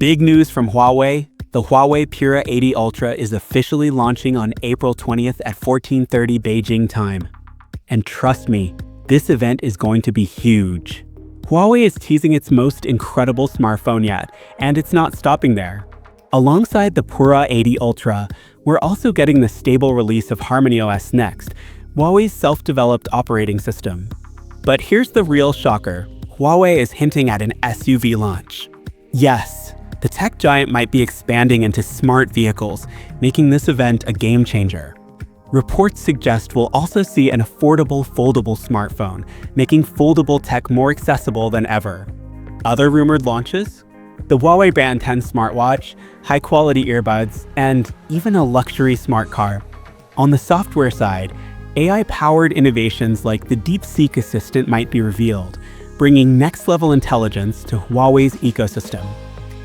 Big news from Huawei. The Huawei Pura 80 Ultra is officially launching on April 20th at 14:30 Beijing time. And trust me, this event is going to be huge. Huawei is teasing its most incredible smartphone yet, and it's not stopping there. Alongside the Pura 80 Ultra, we're also getting the stable release of HarmonyOS Next, Huawei's self-developed operating system. But here's the real shocker. Huawei is hinting at an SUV launch. Yes, the tech giant might be expanding into smart vehicles, making this event a game changer. Reports suggest we'll also see an affordable foldable smartphone, making foldable tech more accessible than ever. Other rumored launches? The Huawei Band 10 smartwatch, high-quality earbuds, and even a luxury smart car. On the software side, AI-powered innovations like the DeepSeek Assistant might be revealed, bringing next-level intelligence to Huawei's ecosystem.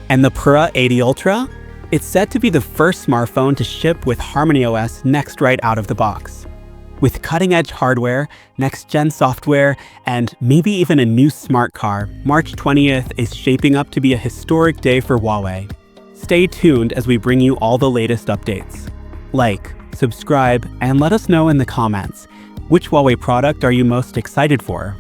And the Pura 80 Ultra? It's said to be the first smartphone to ship with HarmonyOS Next right out of the box. With cutting-edge hardware, next-gen software, and maybe even a new smart car, March 20th is shaping up to be a historic day for Huawei. Stay tuned as we bring you all the latest updates. Like, subscribe, and let us know in the comments, which Huawei product are you most excited for?